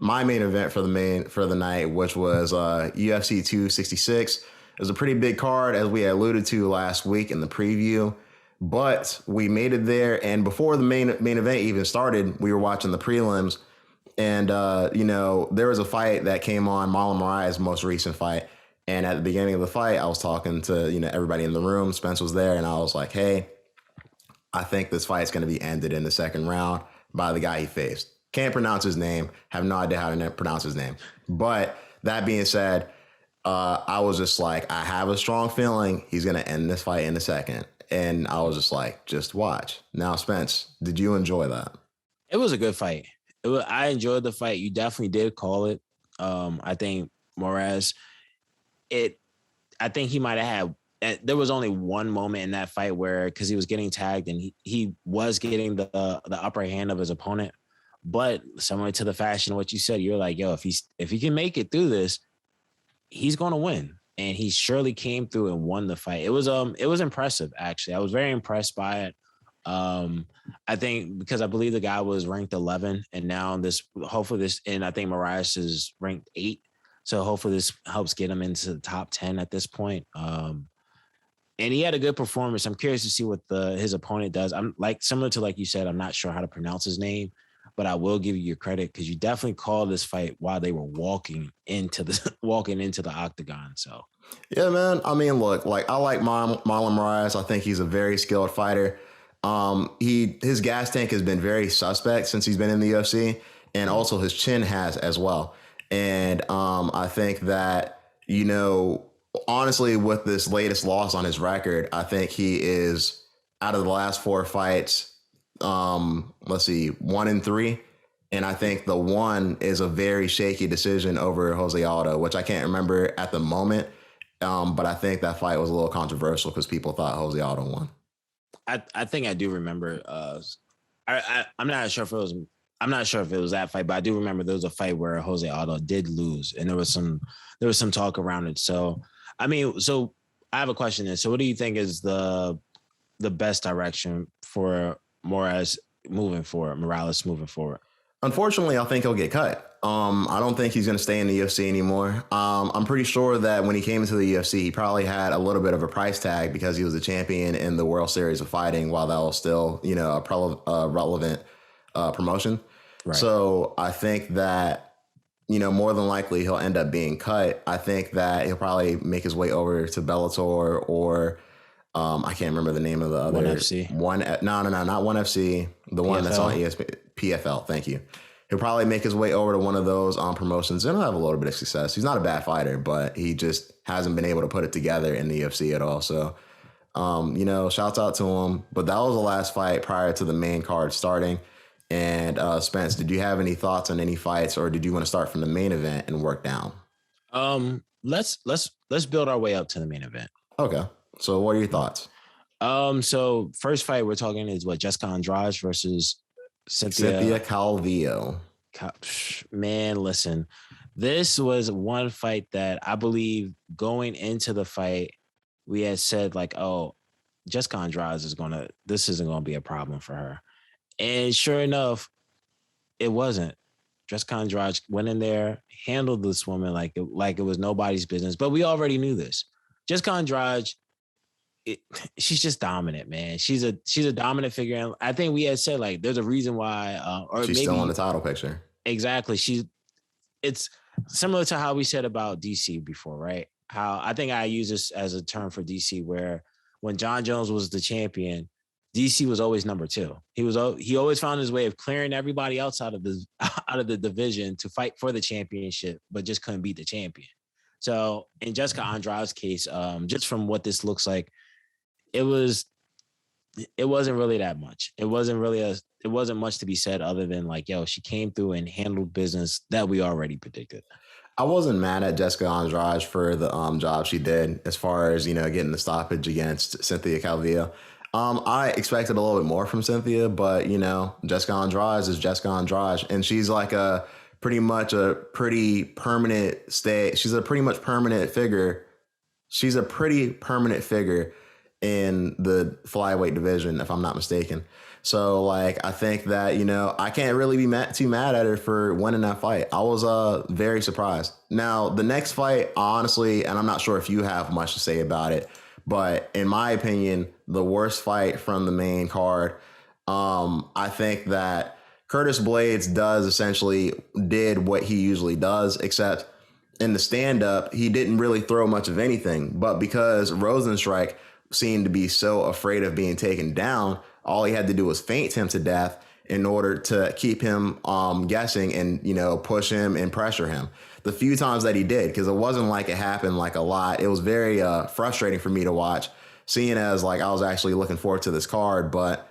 my main event for the night, which was UFC 266. It was a pretty big card, as we alluded to last week in the preview. But we made it there, and before the main event even started, we were watching the prelims, and there was a fight that came on, Marlon Moraes' most recent fight. And at the beginning of the fight, I was talking to everybody in the room. Spence was there, and I was like, "Hey, I think this fight's going to be ended in the second round by the guy he faced. Can't pronounce his name. Have no idea how to pronounce his name. But that being said, I was just like, I have a strong feeling he's going to end this fight in a second. And I was just like, just watch. Now, Spence, did you enjoy that? It was a good fight. I enjoyed the fight. You definitely did call it. I think Moraes, I think he might have had, there was only one moment in that fight where, because he was getting tagged and he was getting the upper hand of his opponent. But similar to the fashion of what you said, you're like, yo, if he can make it through this, he's going to win. And he surely came through and won the fight. It was impressive, actually. I was very impressed by it. I think because I believe the guy was ranked 11, and now and I think Moraes is ranked 8. So hopefully this helps get him into the top 10 at this point. And he had a good performance. I'm curious to see what his opponent does. I'm similar to like you said, I'm not sure how to pronounce his name, but I will give you your credit because you definitely called this fight while they were walking into the octagon. So yeah, man. I mean, look, I like Marlon Moraes. I think he's a very skilled fighter. His gas tank has been very suspect since he's been in the UFC, and also his chin has as well. And I think that, honestly, with this latest loss on his record, I think he is, out of the last 4 fights, 1-3. And I think the one is a very shaky decision over Jose Aldo, which I can't remember at the moment. But I think that fight was a little controversial because people thought Jose Aldo won. I think I do remember. I'm not sure if it was that fight, but I do remember there was a fight where Jose Aldo did lose, and there was some talk around it. So, I mean, I have a question then. So, what do you think is the best direction for Morales moving forward? Unfortunately, I think he'll get cut. I don't think he's going to stay in the UFC anymore. I'm pretty sure that when he came into the UFC, he probably had a little bit of a price tag because he was a champion in the World Series of Fighting while that was still, a relevant promotion. Right. So I think that, more than likely he'll end up being cut. I think that he'll probably make his way over to Bellator or I can't remember the name of the other. 1FC. No, not 1FC. The one that's on ESPN. PFL, thank you. He'll probably make his way over to one of those promotions and he'll have a little bit of success. He's not a bad fighter, but he just hasn't been able to put it together in the UFC at all. So, shouts out to him. But that was the last fight prior to the main card starting. And Spence, did you have any thoughts on any fights, or did you want to start from the main event and work down? Let's build our way up to the main event. Okay. So what are your thoughts? So first fight we're talking is Jessica Andrade versus Cynthia Calvillo. Man, listen, this was one fight that I believe going into the fight, we had said Jessica Andrade this isn't going to be a problem for her. And sure enough, it wasn't. Jessica Andrade went in there, handled this woman like it was nobody's business. But we already knew this. Jessica Andrade, she's just dominant, man. She's a dominant figure. And I think we had said there's a reason why, or she's maybe, still in the title picture. Exactly. It's similar to how we said about DC before, right? How I think I use this as a term for DC, where when John Jones was the champion, DC was always number 2. He always found his way of clearing everybody else out of the division to fight for the championship, but just couldn't beat the champion. So in Jessica Andrade's case, just from what this looks like, it wasn't really that much. It wasn't much to be said other than she came through and handled business that we already predicted. I wasn't mad at Jessica Andrade for the job she did as far as, getting the stoppage against Cynthia Calvillo. I expected a little bit more from Cynthia, but, Jessica Andrade is Jessica Andrade, and she's pretty much a pretty permanent stay. She's a pretty much permanent figure. She's a pretty permanent figure in the flyweight division, if I'm not mistaken. So like I think that, I can't really be too mad at her for winning that fight. I was very surprised. Now, the next fight, honestly, and I'm not sure if you have much to say about it, but in my opinion, the worst fight from the main card. I think that Curtis Blades did what he usually does, except in the stand up, he didn't really throw much of anything. But because Rosenstrike seemed to be so afraid of being taken down, all he had to do was feint him to death in order to keep him guessing and, push him and pressure him. The few times that he did, because it wasn't like it happened like a lot. It was very frustrating for me to watch, seeing as like I was actually looking forward to this card. But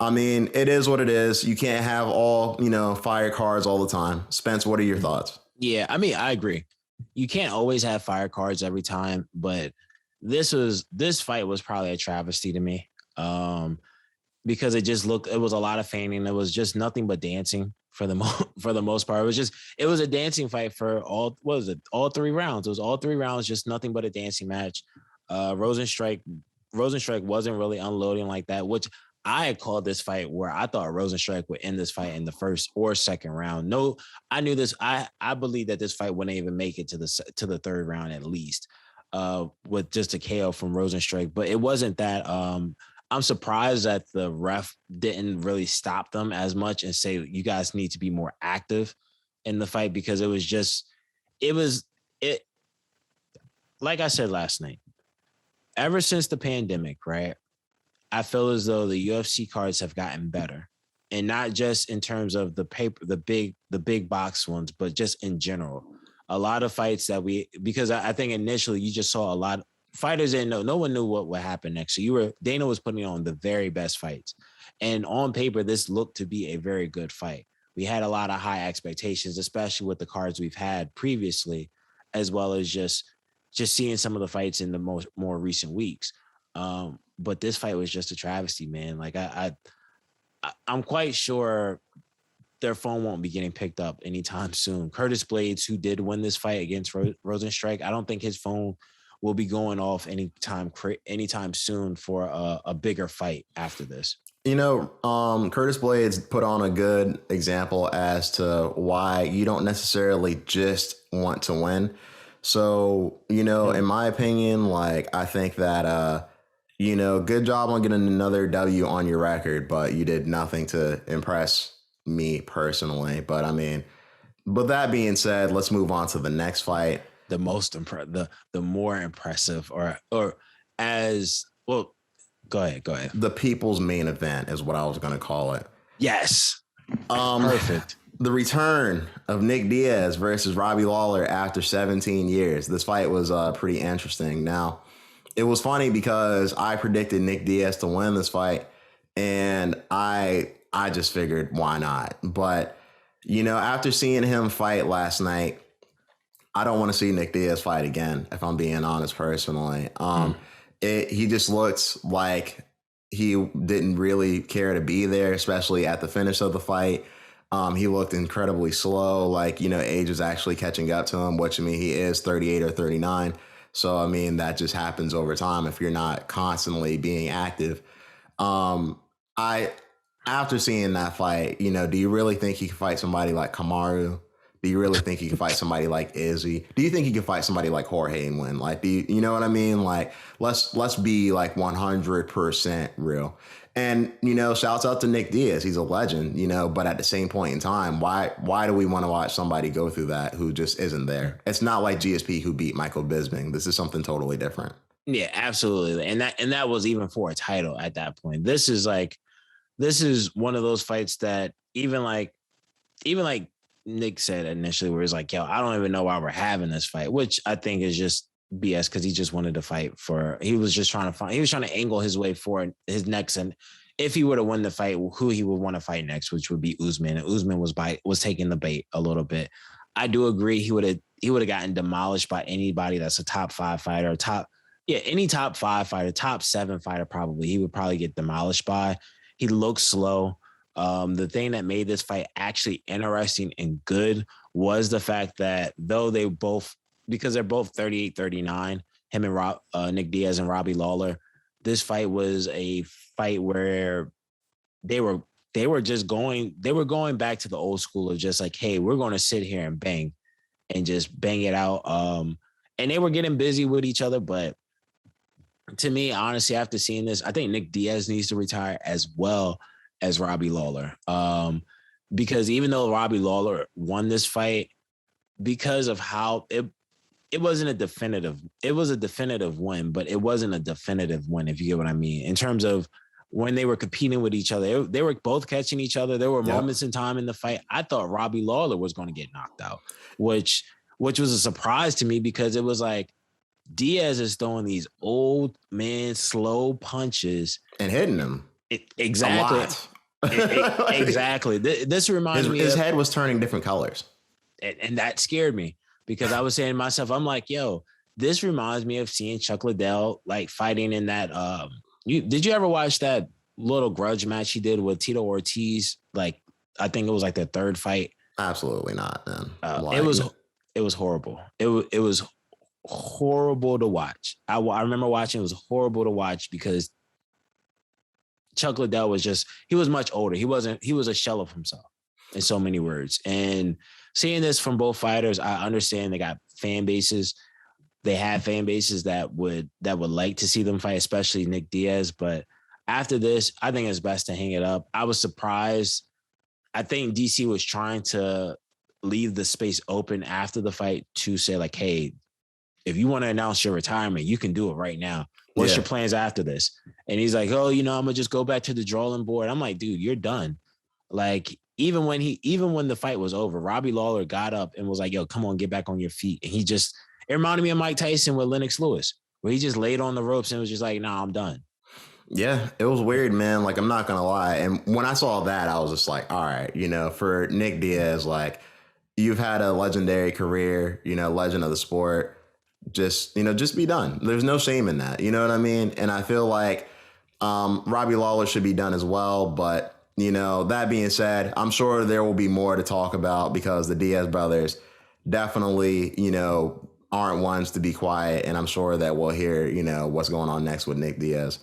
I mean, it is what it is. You can't have all, fire cards all the time. Spence, what are your thoughts? Yeah, I mean, I agree. You can't always have fire cards every time, but this fight was probably a travesty to me. Because it was a lot of feigning. It was just nothing but dancing for the for the most part. It was a dancing fight for all 3 rounds. It was all 3 rounds, just nothing but a dancing match. Rosenstrike wasn't really unloading like that, which I had called this fight where I thought Rosenstrike would end this fight in the first or second round. No, I knew this. I believe that this fight wouldn't even make it to the 3rd round at least, with just a KO from Rosenstrike. But it wasn't that. I'm surprised that the ref didn't really stop them as much and say, you guys need to be more active in the fight, because it like I said last night, ever since the pandemic, right? I feel as though the UFC cards have gotten better, and not just in terms of the big box ones, but just in general. A lot of fights because I think initially you just saw a lot. Fighters didn't know. No one knew what would happen next. So Dana was putting on the very best fights. And on paper, this looked to be a very good fight. We had a lot of high expectations, especially with the cards we've had previously, as well as just seeing some of the fights in the more recent weeks. But this fight was just a travesty, man. Like I'm quite sure their phone won't be getting picked up anytime soon. Curtis Blades, who did win this fight against Rosenstrike, I don't think his phone will be going off anytime soon for a bigger fight after this. Curtis Blades put on a good example as to why you don't necessarily just want to win. So, in my opinion, like, I think that, good job on getting another W on your record, but you did nothing to impress me personally. But I mean, but that being said, let's move on to the next fight. The more impressive, or as well. Go ahead. The people's main event is what I was going to call it. Yes. Perfect. The return of Nick Diaz versus Robbie Lawler after 17 years. This fight was pretty interesting. Now, it was funny because I predicted Nick Diaz to win this fight, and I just figured, why not? But, after seeing him fight last night, I don't want to see Nick Diaz fight again, if I'm being honest personally. He just looked like he didn't really care to be there, especially at the finish of the fight. He looked incredibly slow, like, age is actually catching up to him, which, I mean, he is 38 or 39. So, I mean, that just happens over time if you're not constantly being active. After seeing that fight, do you really think he can fight somebody like Kamaru? Do you really think he can fight somebody like Izzy? Do you think he can fight somebody like Jorge and win? Like, you know what I mean? Like, let's be like 100% real. And, shouts out to Nick Diaz. He's a legend, but at the same point in time, why do we want to watch somebody go through that who just isn't there? It's not like GSP who beat Michael Bisping. This is something totally different. Yeah, absolutely. And that was even for a title at that point. This is one of those fights that even like Nick said initially, where he's like, yo, I don't even know why we're having this fight, which I think is just BS, because he just wanted to fight he was trying to angle his way for his next. And if he would have won the fight, who he would want to fight next, which would be Usman. And Usman was taking the bait a little bit. I do agree he would have gotten demolished by anybody that's a top 5 fighter, any top 5 fighter, top 7 fighter, probably. He would probably get demolished by. He looks slow. The thing that made this fight actually interesting and good was the fact that because they're both 38, 39, him and Nick Diaz and Robbie Lawler, this fight was a fight where they were they were going back to the old school of just like, hey, we're going to sit here and bang and just bang it out. And they were getting busy with each other, but to me, honestly, after seeing this, I think Nick Diaz needs to retire as well as Robbie Lawler. Because even though Robbie Lawler won this fight, because of how it wasn't a definitive, it was a definitive win, but it wasn't a definitive win, if you get what I mean. In terms of when they were competing with each other, they were both catching each other. There were moments in time in the fight I thought Robbie Lawler was going to get knocked out, which was a surprise to me because it was like Diaz is throwing these old man slow punches and hitting him. Exactly. Exactly. This reminds me his head was turning different colors. And that scared me because I was saying to myself, I'm like, yo, this reminds me of seeing Chuck Liddell like fighting in that. Did you ever watch that little grudge match he did with Tito Ortiz? Like, I think it was like their third fight. Absolutely not, man. It was horrible. It was horrible to watch. I remember watching. It was horrible to watch because Chuck Liddell he was much older. He was a shell of himself in so many words. And seeing this from both fighters, I understand they got fan bases. They have fan bases that would like to see them fight, especially Nick Diaz. But after this, I think it's best to hang it up. I was surprised. I think DC was trying to leave the space open after the fight to say like, hey, if you want to announce your retirement, you can do it right now. What's your plans after this? And he's like, oh, I'm going to just go back to the drawing board. I'm like, dude, you're done. Like, even when the fight was over, Robbie Lawler got up and was like, yo, come on, get back on your feet. And it reminded me of Mike Tyson with Lennox Lewis, where he just laid on the ropes and was just like, nah, I'm done. Yeah, it was weird, man. Like, I'm not going to lie. And when I saw that, I was just like, all right, for Nick Diaz, like, you've had a legendary career, legend of the sport. Just be done. There's no shame in that. You know what I mean? And I feel like Robbie Lawler should be done as well. But, that being said, I'm sure there will be more to talk about because the Diaz brothers definitely, aren't ones to be quiet. And I'm sure that we'll hear, what's going on next with Nick Diaz.